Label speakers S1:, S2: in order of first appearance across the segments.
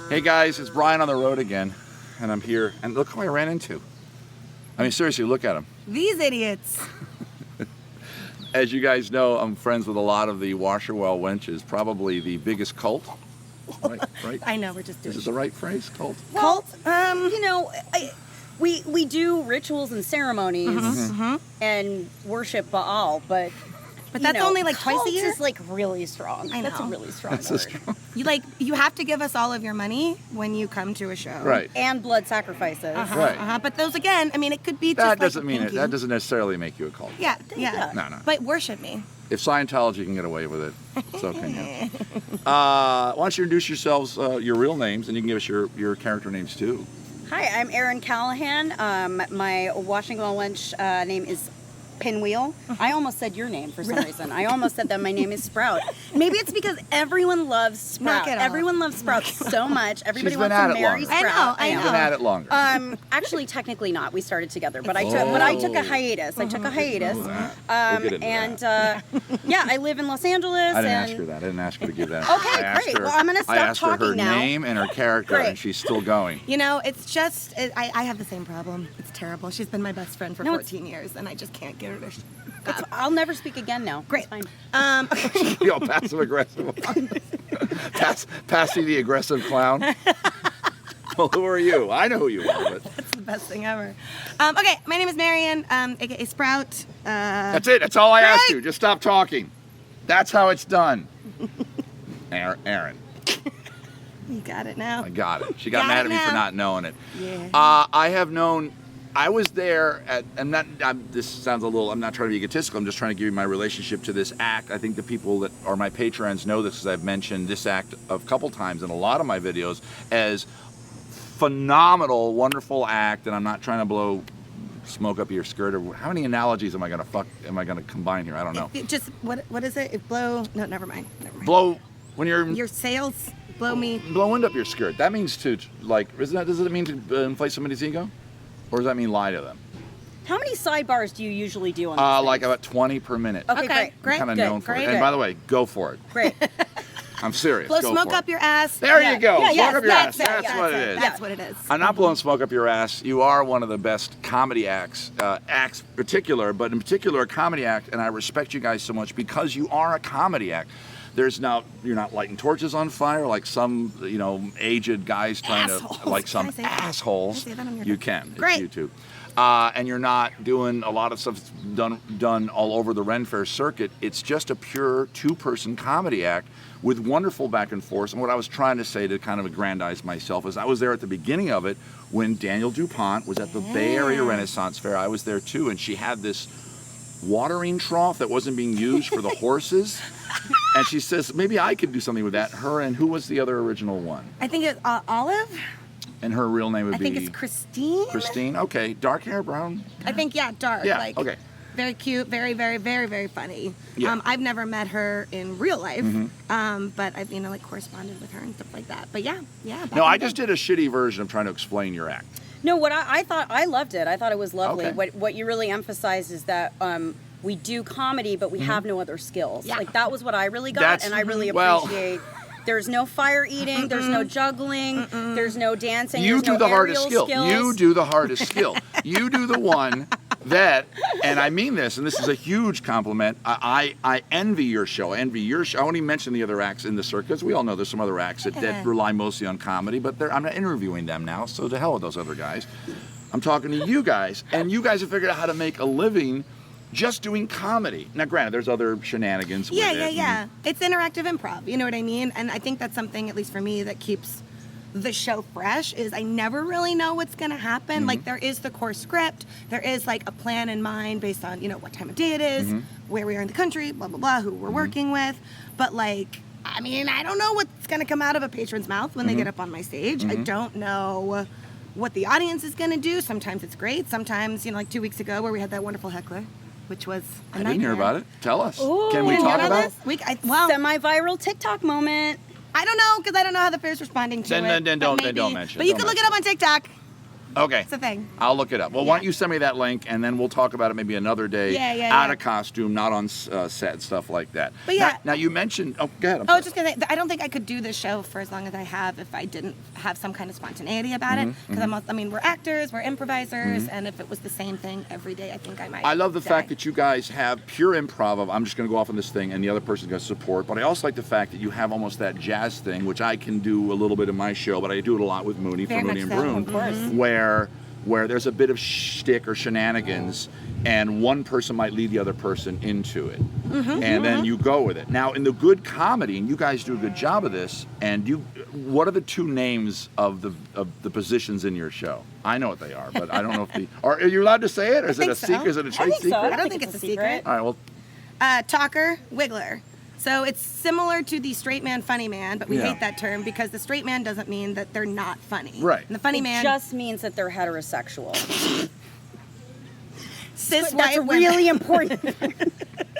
S1: Hey guys, it's Brian on the road again, and I'm here, and look who I ran into. I mean, seriously, look at him.
S2: These idiots.
S1: As you guys know, I'm friends with a lot of the Washerwell Wenches, probably the biggest cult. Right?
S2: I know, we're just doing
S1: Is it the right phrase, cult?
S2: Cult?
S3: You know, we do rituals and ceremonies and worship Baal, but
S2: that's only like twice a year.
S3: Is like really strong.
S2: I know.
S3: That's a really strong
S1: That's
S3: word.
S1: strong.
S2: You have to give us all of your money when you come to a show.
S1: Right.
S3: And blood sacrifices.
S1: Right.
S2: But those again, I mean, it could be just
S1: That
S2: like
S1: doesn't
S2: a
S1: mean it.
S2: pinky.
S1: That doesn't necessarily make you a cult.
S2: Yeah.
S1: No.
S2: But worship me.
S1: If Scientology can get away with it, so can you. Why don't you introduce yourselves, your real names, and you can give us your character names too.
S3: Hi, I'm Erin Callahan. My Washington Wench name is Pinwheel. I almost said your name for some reason. I almost said that my name is Sprout. Maybe it's because everyone loves Sprout.
S2: Knock it off.
S3: Everyone loves Sprout so much. Everybody
S1: She's been
S3: wants
S1: at
S3: to
S1: it
S3: marry
S1: longer.
S3: Sprout.
S2: I know.
S1: You've been at it longer.
S3: Actually, technically not. We started together, but I took a hiatus. I took a hiatus.
S1: We'll get into that.
S3: Yeah, I live in Los Angeles.
S1: I didn't ask her that. I didn't ask her to give that.
S3: Okay,
S1: I asked
S3: great.
S1: her-
S3: Well, I'm gonna stop
S1: I asked her
S3: talking now.
S1: name and her character,
S3: Great.
S1: and she's still going.
S2: You know, it's just, I have the same problem. It's terrible. She's been my best friend for
S3: No, it's-
S2: 14 years, and I just can't get her to
S3: I'll never speak again now.
S2: Great.
S3: It's fine.
S1: You know, passive aggressive. Passy the aggressive clown. Well, who are you? I know who you are, but
S2: That's the best thing ever. Okay, my name is Marion, aka Sprout.
S1: that's it. That's all I asked
S2: Great.
S1: you. Just stop talking. That's how it's done. Aaron,
S2: You got it now.
S1: I got it. She got
S2: Got
S1: mad
S2: it
S1: at me for
S2: now.
S1: not knowing it.
S2: Yeah.
S1: I have known. I was there at. This sounds a little. I'm not trying to be egotistical. I'm just trying to give you my relationship to this act. I think the people that are my patrons know this, because I've mentioned this act a couple times in a lot of my videos as phenomenal, wonderful act. And I'm not trying to blow smoke up your skirt, or how many analogies am I gonna combine here? I don't know.
S2: Just what is it? It blow? No, never mind.
S1: Blow when you're
S2: Your sails blow me.
S1: blow wind up your skirt. That means to, like, does it mean to inflate somebody's ego? Or does that mean lie to them?
S3: How many sidebars do you usually do on these
S1: Like
S3: things?
S1: about 20 per minute.
S3: Okay, great.
S2: great.
S1: Kind of
S3: good,
S1: known for it.
S2: great.
S1: And by the way, go for it.
S3: Great.
S1: I'm serious.
S2: Blow
S1: go
S2: smoke
S1: for
S2: up
S1: it.
S2: your ass.
S1: There
S3: Yeah.
S1: you go.
S3: Yeah,
S1: Smoke
S3: yes,
S1: up your
S3: that's
S1: ass.
S3: it,
S1: That's
S3: yeah,
S1: what it is.
S2: That's what it is.
S1: I'm not blowing smoke up your ass. You are one of the best comedy acts, particular, but in particular a comedy act, and I respect you guys so much because you are a comedy act. You're not lighting torches on fire like some, aged guys trying
S2: Assholes.
S1: to, like some
S2: Can I say that?
S1: assholes.
S2: Can I say that on your
S1: You
S2: podcast?
S1: can.
S2: Great.
S1: It's YouTube. And you're not doing a lot of stuff done all over the Ren Fair circuit. It's just a pure two-person comedy act with wonderful back and forth. And what I was trying to say to kind of aggrandize myself is I was there at the beginning of it when Daniel DuPont was at the Bay Area Renaissance Fair. I was there too, and she had this watering trough that wasn't being used for the horses. And she says, maybe I could do something with that. Her and who was the other original one?
S2: I think it's Olive.
S1: And her real name would
S2: I
S1: be?
S2: think it's Christine.
S1: Christine. Okay. Dark hair, brown?
S2: I think dark.
S1: Yeah, okay.
S2: Very cute, very, very, very, very funny.
S1: Yeah.
S2: I've never met her in real life, but I've corresponded with her and stuff like that. But yeah.
S1: No, I just did a shitty version of trying to explain your act.
S3: No, what I thought, I loved it. I thought it was lovely.
S1: Okay.
S3: What you really emphasized is that we do comedy, but we have no other skills.
S2: Yeah.
S3: Like, that was what I really got,
S1: That's-
S3: and I really
S1: well-
S3: appreciate. There's no fire eating. There's no juggling. There's no dancing.
S1: You
S3: there's
S1: do
S3: no
S1: the hardest
S3: aerial
S1: skill.
S3: skills.
S1: You do the hardest skill. You do the one that, and I mean this, and this is a huge compliment. I envy your show. I won't even mention the other acts in the circus. We all know there's some other acts that rely mostly on comedy, but I'm not interviewing them now, so to hell with those other guys. I'm talking to you guys, and you guys have figured out how to make a living just doing comedy. Now, granted, there's other shenanigans with it.
S2: Yeah. It's interactive improv. You know what I mean? And I think that's something, at least for me, that keeps the show fresh. Is I never really know what's going to happen. Like, there is the core script. There is like a plan in mind based on what time of day it is, where we are in the country, blah blah blah, who we're working with. But like, I mean, I don't know what's going to come out of a patron's mouth when they get up on my stage. I don't know what the audience is going to do. Sometimes it's great. Sometimes, like 2 weeks ago where we had that wonderful heckler, which was a
S1: I didn't hear
S2: nightmare.
S1: about it. Tell us.
S3: Ooh.
S1: Can we
S3: You didn't
S1: talk
S3: hear
S1: about it?
S2: Well,
S3: Semi-viral TikTok moment.
S2: I don't know, because I don't know how the fair's responding to
S1: Then
S2: it.
S1: don't
S2: but maybe.
S1: mention it.
S2: But you
S1: Don't
S2: can look it up on TikTok.
S1: Okay.
S2: It's a thing.
S1: I'll look it up. Well, why don't you send me that link, and then we'll talk about it maybe another day. Out of costume, not on set and stuff like that.
S2: But yeah.
S1: Now you mentioned. Oh, go ahead.
S2: I was just gonna say, I don't think I could do this show for as long as I have if I didn't have some kind of spontaneity about it. Because we're actors, we're improvisers, and if it was the same thing every day, I think I might.
S1: I love the
S2: die.
S1: fact that you guys have pure improv of I'm just going to go off on this thing, and the other person's going to support. But I also like the fact that you have almost that jazz thing, which I can do a little bit in my show, but I do it a lot with Mooney
S2: Very
S1: from Mooney and
S2: much so,
S1: Broom,
S2: of course.
S1: where there's a bit of shtick or shenanigans, and one person might lead the other person into it, and then you go with it. Now, in the good comedy, and you guys do a good job of this, and what are the two names of the positions in your show? I know what they are, but I don't know if are you allowed to say it, or is it a secret? Is it a trade secret?
S3: I
S2: don't think it's a secret.
S1: All right, well,
S2: Talker, Wiggler. So it's similar to the straight man, funny man, but we hate that term because the straight man doesn't mean that they're not funny.
S1: Right.
S2: And the funny man
S3: just means that they're heterosexual.
S2: cis
S3: That's
S2: white women.
S3: really important.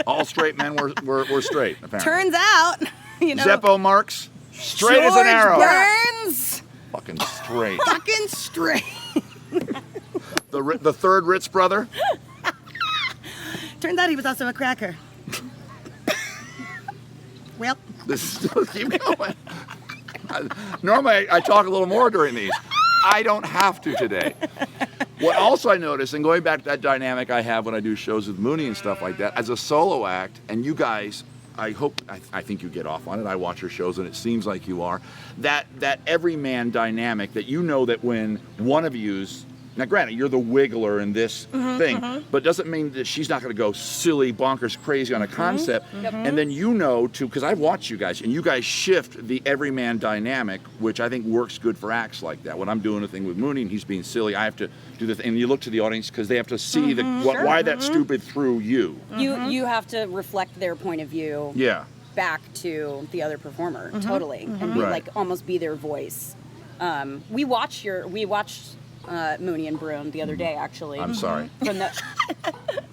S1: all straight men were straight, apparently.
S2: Turns out,
S1: Zeppo Marx, straight as an
S2: George
S1: arrow.
S2: Burns,
S1: Fucking straight.
S2: fucking straight.
S1: The third Ritz brother.
S2: Turns out he was also a cracker. Well,
S1: Keep going. Normally, I talk a little more during these. I don't have to today. What also I noticed, and going back to that dynamic I have when I do shows with Mooney and stuff like that, as a solo act, and you guys, I think you get off on it. I watch your shows, and it seems like you are. That everyman dynamic that you know that when one of you's, now granted, you're the wiggler in this thing, but doesn't mean that she's not going to go silly, bonkers, crazy on a concept. And then because I've watched you guys, and you guys shift the everyman dynamic, which I think works good for acts like that. When I'm doing a thing with Mooney and he's being silly, I have to do the thing. And you look to the audience because they have to see why that's stupid through you.
S3: You have to reflect their point of view.
S1: Yeah.
S3: Back to the other performer, totally, and be like almost be their voice. We watched Mooney and Broom the other day, actually.
S1: I'm sorry.
S3: From the,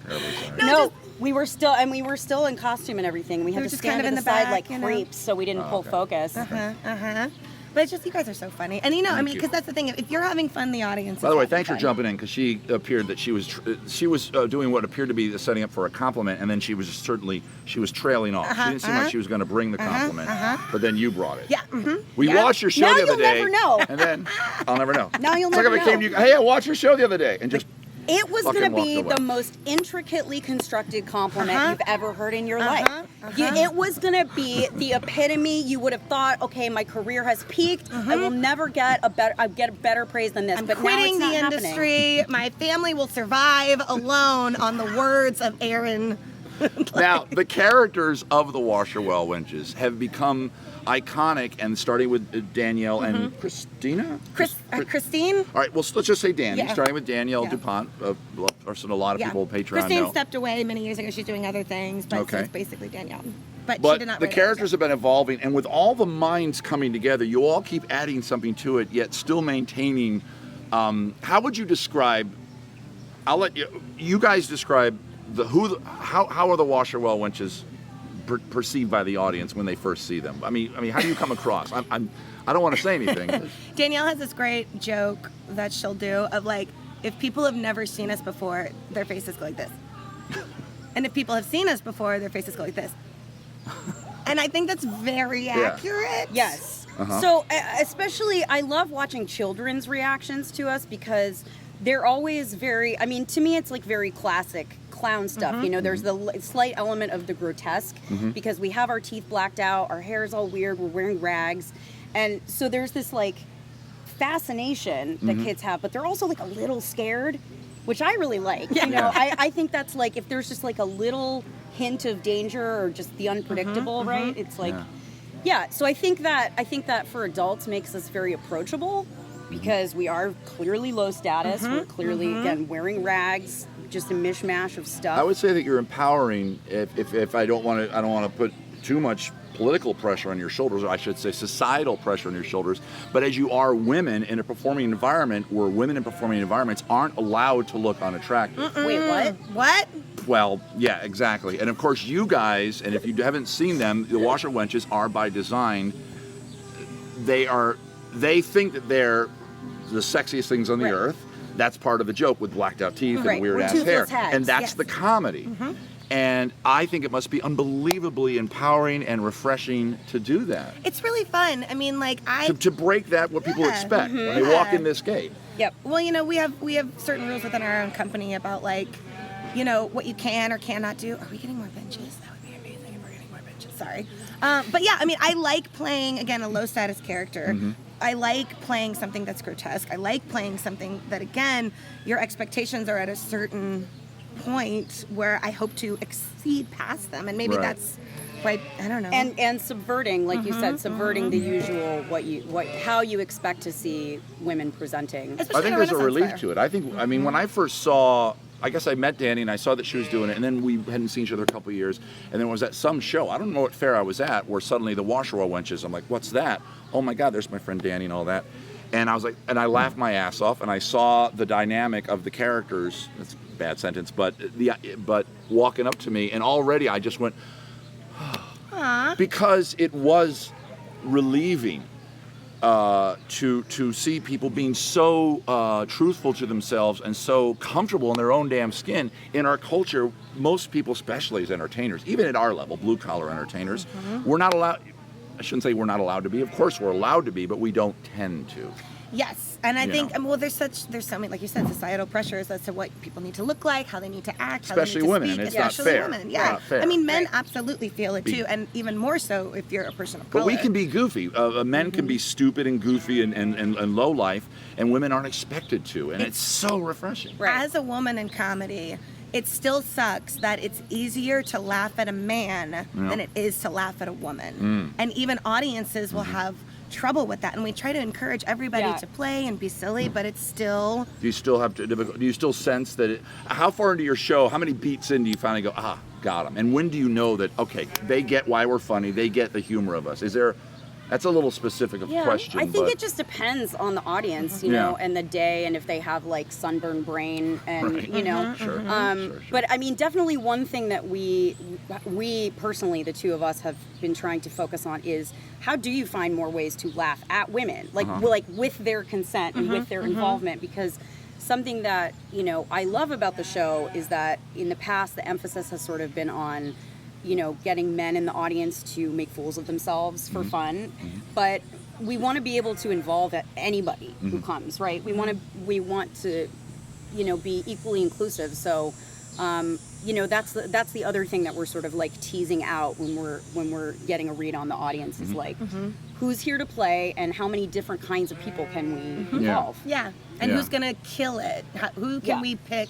S1: Terribly sorry.
S3: no, we were still in costume and everything. We had to
S2: just
S3: stand
S2: kind of
S3: to
S2: in
S3: the
S2: the
S3: side
S2: back,
S3: like creeps, so we didn't pull focus.
S2: But it's just, you guys are so funny. And
S1: Thank
S2: because
S1: you.
S2: that's the thing. If you're having fun, the audience
S1: By the way,
S2: is
S1: thanks for
S2: having
S1: jumping in because she appeared that she was doing what appeared to be setting up for a compliment, and then she was trailing off. She didn't seem like she was going to bring the compliment, but then you brought it.
S2: Yeah.
S1: We watched your show
S3: Now
S1: the other
S3: you'll
S1: day.
S3: never know.
S1: And then I'll never know.
S3: Now you'll
S1: It's like
S3: never
S1: if I came to
S3: know.
S1: you, hey, I watched your show the other day, and just
S3: It was
S1: fucking
S3: going to
S1: walked
S3: be
S1: away.
S3: the most intricately constructed compliment you've ever heard in your life. It was going to be the epitome. You would have thought, okay, my career has peaked. I will never get a better praise than this.
S2: I'm
S3: but
S2: quitting
S3: now
S2: the
S3: it's not
S2: industry. My family will survive alone on the words of Aaron.
S1: Now, the characters of the Washerwell Wenches have become iconic, and starting with Danielle and Christina?
S2: Christine?
S1: All right, well, let's just say Danny.
S2: Yeah.
S1: Starting with Danielle
S2: Yeah.
S1: DuPont, a person a lot of people on Patreon
S2: Christine
S1: know.
S2: stepped away many years ago. She's doing other things, but
S1: Okay.
S2: so it's basically Danielle. But she
S1: But
S2: did not
S1: the
S2: write it.
S1: characters have been evolving, and with all the minds coming together, you all keep adding something to it, yet still maintaining. How would you describe? I'll let you guys describe how are the Washerwell Wenches perceived by the audience when they first see them? I mean, how do you come across? I don't want to say anything.
S2: Danielle has this great joke that she'll do of like, if people have never seen us before, their faces go like this. And if people have seen us before, their faces go like this. And I think that's very accurate.
S3: Yes. So especially, I love watching children's reactions to us because they're always very, I mean, to me, it's like very classic clown stuff. You know, there's the slight element of the grotesque because we have our teeth blacked out, our hair is all weird, we're wearing rags. And so there's this like fascination that kids have, but they're also like a little scared, which I really like. You know, I think that's like, if there's just like a little hint of danger or just the unpredictable, right? It's like, so I think that for adults makes us very approachable because we are clearly low status. We're clearly, again, wearing rags, just a mishmash of stuff.
S1: I would say that you're empowering. If I don't want to put too much political pressure on your shoulders, or I should say societal pressure on your shoulders, but as you are women in a performing environment where women in performing environments aren't allowed to look unattractive.
S3: Wait, what?
S2: What?
S1: Well, yeah, exactly. And of course you guys, and if you haven't seen them, the Washer Wenches are by design, they think that they're the sexiest things on the earth. that's part of the joke with blacked out teeth and
S3: Right,
S1: weird
S3: with
S1: ass hair.
S3: toothless heads,
S1: And that's
S2: yes.
S1: the comedy. And I think it must be unbelievably empowering and refreshing to do that.
S2: It's really fun. I mean, like
S1: To break that what people
S2: Yeah.
S1: expect when they walk in this gate.
S3: Yep.
S2: Well, you know, we have certain rules within our own company about like, you know, what you can or cannot do. Are we getting more benches? That would be amazing if we're getting more benches. Sorry. But yeah, I mean, I like playing, again, a low status character. I like playing something that's grotesque. I like playing something that, again, your expectations are at a certain point where I hope to exceed past them. And maybe
S1: Right.
S2: that's why, I don't know.
S3: And subverting, like you said, subverting the usual how you expect to see women presenting.
S2: Especially
S1: I think
S2: at
S1: there's a
S2: Renaissance
S1: relief
S2: Fair.
S1: to it. I think, I mean, when I first saw, I guess I met Danny and I saw that she was doing it, and then we hadn't seen each other a couple of years, and then it was at some show, I don't know what fair I was at, where suddenly the Washerwell Wenches, I'm like, what's that? Oh my God, there's my friend Danny and all that. And I was like, and I laughed my ass off, and I saw the dynamic of the characters, that's a bad sentence, but walking up to me, and already I just went, because it was relieving to see people being so truthful to themselves and so comfortable in their own damn skin. In our culture, most people, especially as entertainers, even at our level, blue collar entertainers, we're not allowed. I shouldn't say we're not allowed to be. Of course, we're allowed to be, but we don't tend to.
S2: Yes, and I
S1: You
S2: think
S1: know.
S2: well, there's so many, like you said, societal pressures as to what people need to look like, how they need to act,
S1: Especially
S2: how they need
S1: women,
S2: to speak,
S1: and it's not
S2: especially
S1: fair.
S2: women.
S1: It's
S2: Yeah,
S1: not fair.
S2: I mean, men
S3: Right.
S2: absolutely feel it too, and even more so if you're a person of
S1: But
S2: color.
S1: we can be goofy. Men can be stupid and goofy and low life, and women aren't expected to, and it's so refreshing.
S3: Right.
S2: As a woman in comedy, it still sucks that it's easier to laugh at a man than it is to laugh at a woman. And even audiences will have trouble with that. And we try to encourage everybody
S3: Yeah.
S2: to play and be silly, but it's still...
S1: Do you still have to? Do you still sense that? How far into your show? How many beats in do you finally go? Got them. And when do you know that? Okay, they get why we're funny. They get the humor of us. Is there? That's a little specific of question.
S3: I think
S1: but
S3: it just depends on the audience, you
S1: Yeah.
S3: know, and the day, and if they have like sunburned brain, and
S1: Right.
S3: you know.
S1: Sure.
S3: But I mean, definitely one thing that we personally, the two of us, have been trying to focus on is how do you find more ways to laugh at women, like like with their consent and with their involvement, because something that, you know, I love about the show is that in the past the emphasis has sort of been on, you know, getting men in the audience to make fools of themselves for fun, but we want to be able to involve anybody who comes, right? We want to, you know, be equally inclusive. So, you know, that's the other thing that we're sort of like teasing out when we're getting a read on the audience is like, who's here to play and how many different kinds of people can we involve?
S2: Yeah, and
S1: Yeah.
S2: who's gonna kill it? Who can
S3: Yeah.
S2: we pick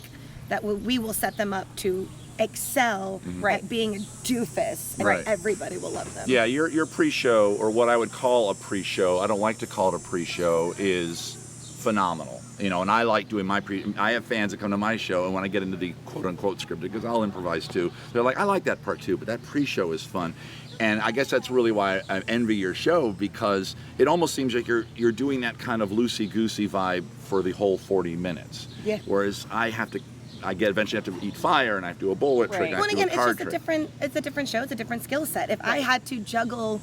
S2: that we will set them up to excel at being a doofus, and
S1: Right.
S2: everybody will love them.
S1: Yeah, your pre-show, or what I would call a pre-show, I don't like to call it a pre-show, is phenomenal. You know, and I like doing I have fans that come to my show, and when I get into the quote-unquote scripted, because I'll improvise too, they're like, I like that part too, but that pre-show is fun. And I guess that's really why I envy your show, because it almost seems like you're doing that kind of loosey-goosey vibe for the whole 40 minutes.
S2: Yeah.
S1: Whereas eventually have to eat fire, and I have to do a bullet trick,
S3: Right.
S1: and I
S2: Well,
S1: have
S2: and
S1: to
S2: again,
S1: do a
S2: it's
S1: card
S2: just
S1: trick.
S2: it's a different show. It's a different skill set. If I had to juggle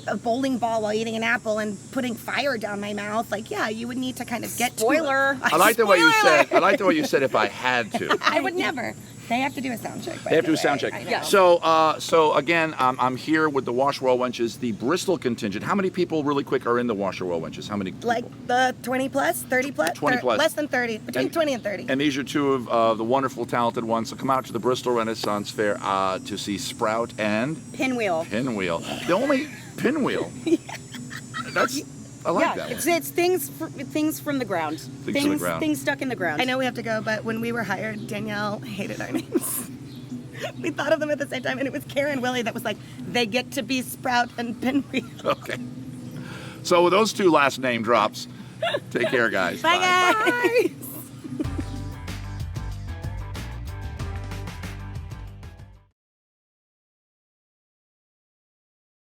S2: a bowling ball while eating an apple and putting fire down my mouth, like, yeah, you would need to kind of get
S3: Spoiler.
S1: I like the way you
S2: Spoiler
S1: said. I like the way you said if I had to.
S2: I would never. They have to do a sound check. by
S1: They have to
S2: the
S1: do a sound
S2: way.
S1: check.
S2: I know.
S3: Yeah.
S1: So again, I'm here with the Washerwell Wenches, the Bristol contingent. How many people, really quick, are in the Washerwell Wenches? How many people?
S2: Like the 20 plus, 30 plus,
S1: 20 plus.
S2: less than 30, between
S1: And-
S2: 20 and 30.
S1: And these are two of the wonderful, talented ones. So come out to the Bristol Renaissance Fair to see Sprout and
S3: Pinwheel.
S1: Pinwheel. The only Pinwheel. I like that one.
S3: It's things from the ground.
S1: Things from the ground.
S3: Things stuck in the ground.
S2: I know we have to go, but when we were hired, Danielle hated our names. We thought of them at the same time, and it was Karen Willie that was like, they get to be Sprout and Pinwheel.
S1: Okay. So with those two last name drops, take care, guys.
S2: Bye, guys.